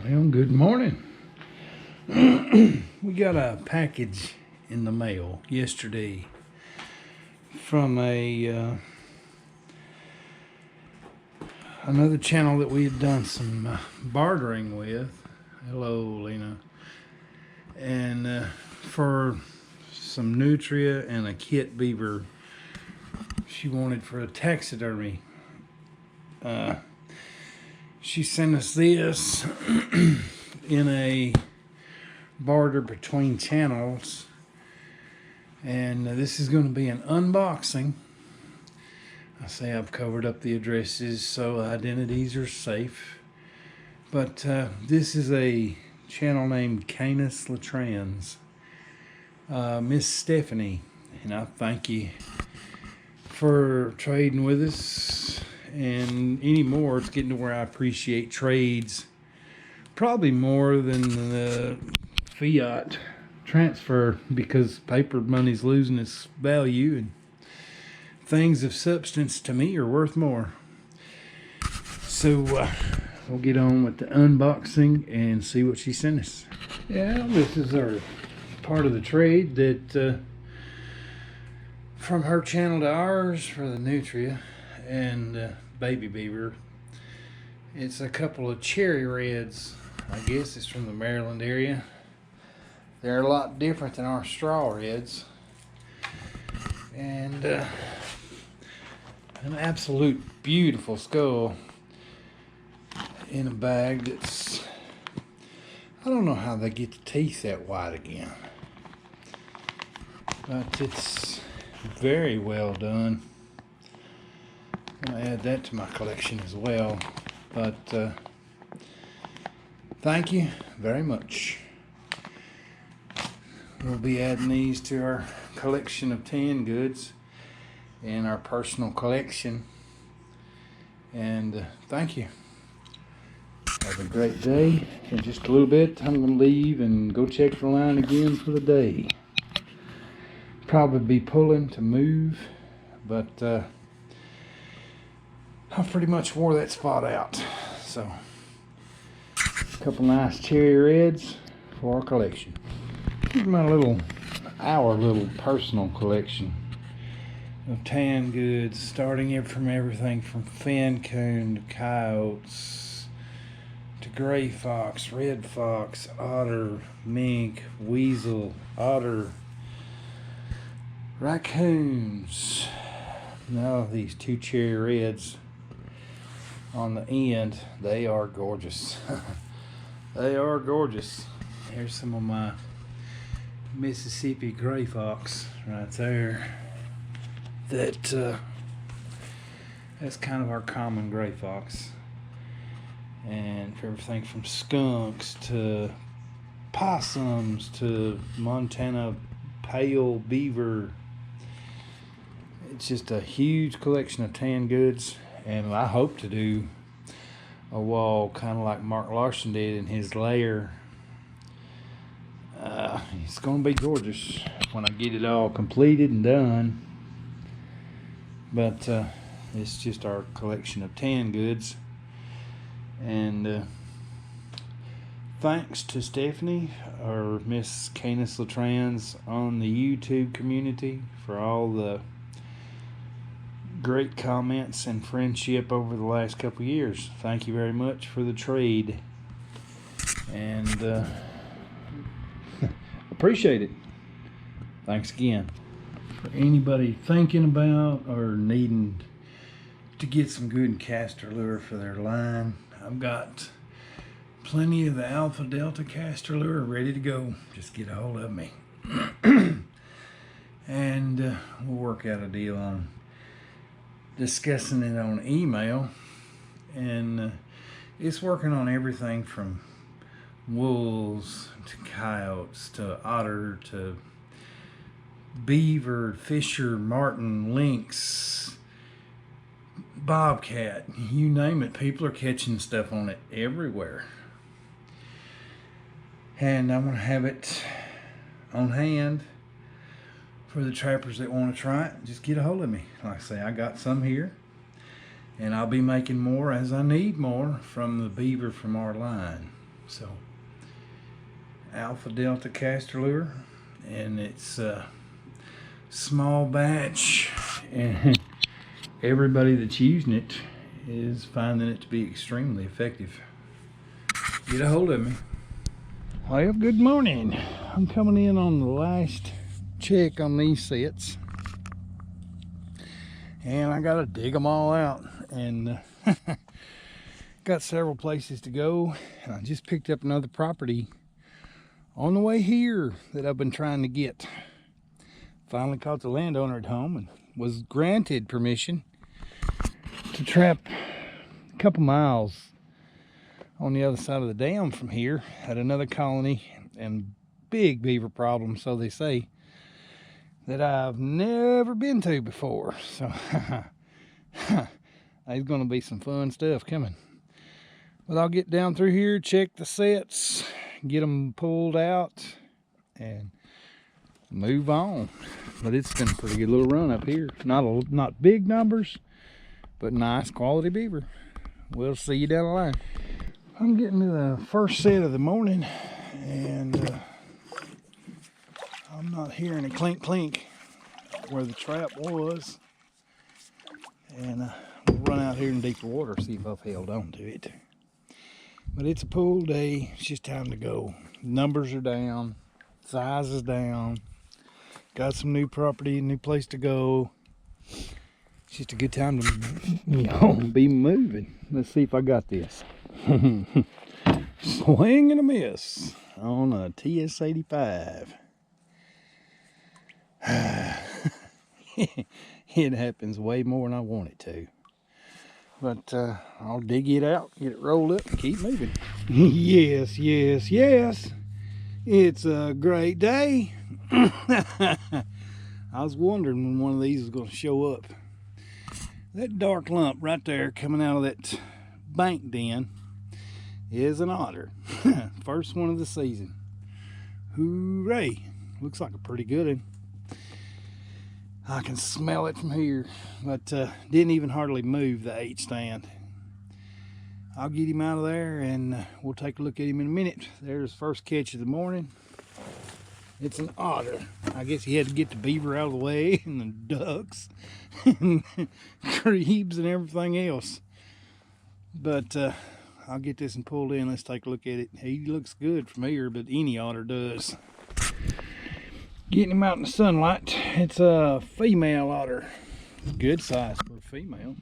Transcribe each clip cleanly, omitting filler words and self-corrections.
Well, good morning. We got a package in the mail yesterday from another channel that we had done some bartering with. Hello, Lena. And for some nutria and a kit beaver she wanted for a taxidermy. She sent us this in a barter between channels, and this is going to be an unboxing. I say I've covered up the addresses so identities are safe, but this is a channel named Canis Latrans. Miss Stephanie, and I thank you for trading with us. And anymore, it's getting to where I appreciate trades probably more than the fiat transfer, because paper money's losing its value and things of substance to me are worth more. So we'll get on with the unboxing and see what she sent us. Yeah, this is our part of the trade that from her channel to ours for the nutria and baby beaver. It's a couple of cherry reds. I guess it's from the Maryland area. They're a lot different than our straw reds. And an absolute beautiful skull in a bag that's, I don't know how they get the teeth that white again, but it's very well done. I'm going to add that to my collection as well. But thank you very much. We'll be adding these to our collection of tan goods and our personal collection. And thank you. Have a great day. In just a little bit, I'm going to leave and go check the line again for the day. Probably be pulling to move, but I pretty much wore that spot out. So, a couple nice cherry reds for our collection. Here's my our little personal collection of tan goods, starting from everything from fin coon to coyotes to gray fox, red fox, otter, mink, weasel, otter, raccoons. Now these two cherry reds on the end, they are gorgeous. They are gorgeous. Here's some of my Mississippi gray fox right there. That's kind of our common gray fox. And everything from skunks to possums to Montana pale beaver. It's just a huge collection of tan goods. And I hope to do a wall kind of like Mark Larson did in his lair. It's going to be gorgeous when I get it all completed and done. But it's just our collection of tan goods. And thanks to Stephanie or Miss Canis Latrans on the YouTube community for all the great comments and friendship over the last couple years. Thank you very much for the trade, and appreciate it. Thanks again. For anybody thinking about or needing to get some good castor lure for their line, I've got plenty of the Alpha Delta castor lure ready to go. Just get a hold of me and we'll work out a deal on discussing it on email. And it's working on everything from wolves to coyotes to otter to beaver, fisher, martin, lynx, bobcat, you name it. People are catching stuff on it everywhere, and I'm going to have it on hand for the trappers that want to try it. Just get a hold of me. Like I say, I got some here, and I'll be making more as I need more from the beaver from our line. So Alpha Delta castor lure, and it's a small batch, and everybody that's using it is finding it to be extremely effective. Get a hold of me. Well, good morning. I'm coming in on the last check on these sets, and I gotta dig them all out, and got several places to go. And I just picked up another property on the way here that I've been trying to get. Finally caught the landowner at home and was granted permission to trap a couple miles on the other side of the dam from here at another colony, and big beaver problem, so they say, that I've never been to before. So there's gonna be some fun stuff coming. But I'll get down through here, check the sets, get them pulled out, and move on. But it's been a pretty good little run up here. Not big numbers, but nice quality beaver. We'll see you down the line. I'm getting to the first set of the morning, and I'm not hearing a clink clink where the trap was. And we'll run out here in deeper water, see if I've held on to it. But it's a pool day. It's just time to go. Numbers are down, size is down. Got some new property, new place to go. It's just a good time to be moving. Let's see if I got this. Swing and a miss on a TS-85. It happens way more than I want it to. But I'll dig it out, get it rolled up, and keep moving. Yes, yes, yes. It's a great day. I was wondering when one of these was going to show up. That dark lump right there coming out of that bank den is an otter. First one of the season. Hooray. Looks like a pretty good one. I can smell it from here, but didn't even hardly move the 8 stand. I'll get him out of there, and we'll take a look at him in a minute. There's the first catch of the morning. It's an otter. I guess he had to get the beaver out of the way, and the ducks, and grebes, and everything else. But I'll get this one pulled in. Let's take a look at it. He looks good from here, but any otter does. Getting him out in the sunlight. It's a female otter. Good size for a female.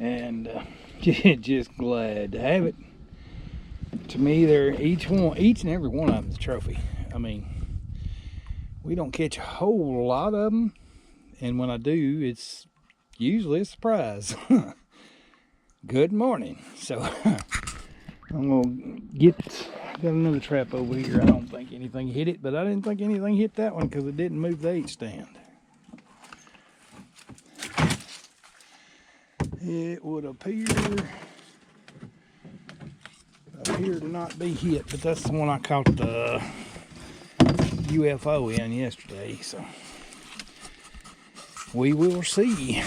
And just glad to have it. To me, they're each and every one of them is a trophy. I mean, we don't catch a whole lot of them, and when I do, it's usually a surprise. Good morning. So I'm gonna got another trap over here. I don't think anything hit it, but I didn't think anything hit that one because it didn't move the 8 stand. It would appear to not be hit, but that's the one I caught the UFO in yesterday, so we will see.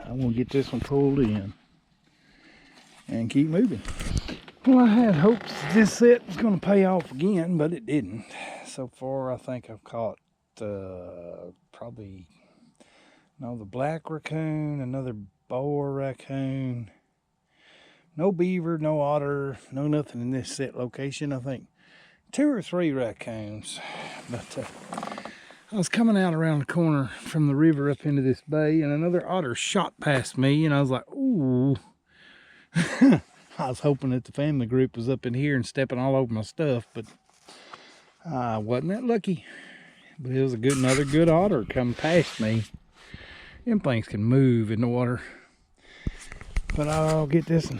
I'm gonna get this one pulled in and keep moving. Well, I had hopes this set was going to pay off again, but it didn't. So far, I think I've caught probably the black raccoon, another boa raccoon, no beaver, no otter, no nothing in this set location. I think 2 or 3 raccoons. But I was coming out around the corner from the river up into this bay, and another otter shot past me, and I was like, ooh. I was hoping that the family group was up in here and stepping all over my stuff, but I wasn't that lucky. But it was another good otter come past me. Them things can move in the water. But I'll get this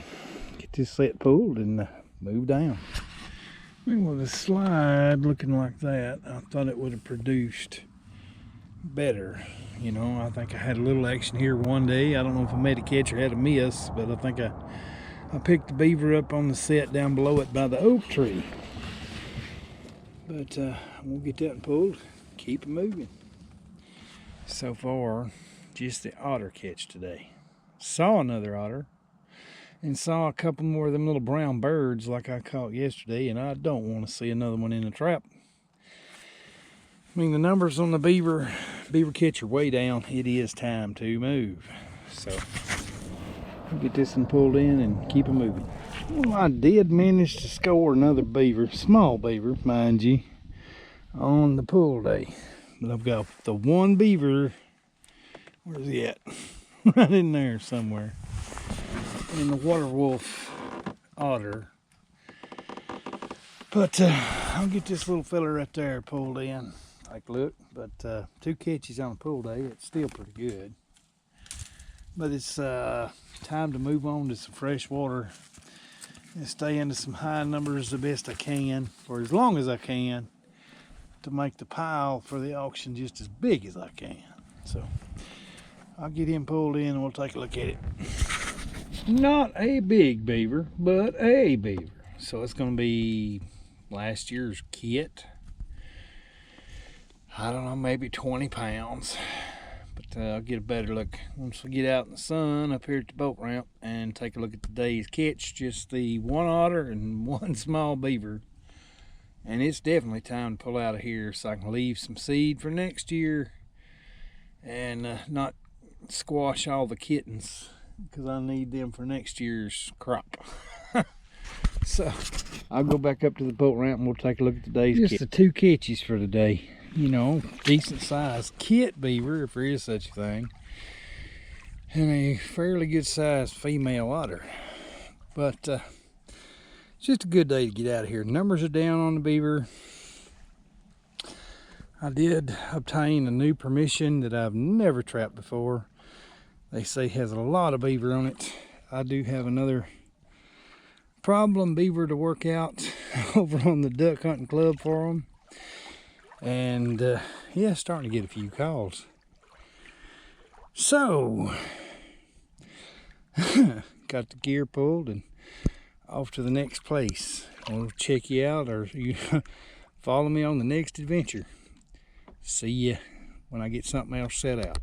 set pulled and move down. I mean, with a slide looking like that, I thought it would have produced better. You know, I think I had a little action here one day. I don't know if I made a catch or had a miss, but I think I picked the beaver up on the set down below it by the oak tree. But we'll get that pulled, keep it moving. So far, just the otter catch today. Saw another otter, and saw a couple more of them little brown birds like I caught yesterday, and I don't want to see another one in the trap. I mean, the numbers on the beaver catch are way down. It is time to move. So I'll get this one pulled in and keep it moving. Well, I did manage to score another beaver, small beaver, mind you, on the pull day. But I've got the one beaver, where's he at? Right in there somewhere. And the water wolf otter. But I'll get this little fella right there pulled in. Like, look, but 2 catches on a pull day, it's still pretty good. But it's time to move on to some fresh water and stay into some high numbers the best I can for as long as I can to make the pile for the auction just as big as I can. So I'll get him pulled in and we'll take a look at it. Not a big beaver, but a beaver. So it's going to be last year's kit. I don't know, maybe 20 pounds. But I'll get a better look once we get out in the sun up here at the boat ramp and take a look at today's catch. Just the 1 otter and 1 small beaver. And it's definitely time to pull out of here so I can leave some seed for next year and not squash all the kittens, because I need them for next year's crop. So I'll go back up to the boat ramp and we'll take a look at today's catch. Just the 2 catches for today. You know, decent sized kit beaver, if there is such a thing, and a fairly good sized female otter. But it's just a good day to get out of here. Numbers are down on the beaver. I did obtain a new permission that I've never trapped before. They say has a lot of beaver on it. I do have another problem beaver to work out over on the duck hunting club for them. And yeah, starting to get a few calls. So got the gear pulled and off to the next place. I'll check you out, or you follow me on the next adventure. See ya when I get something else set out.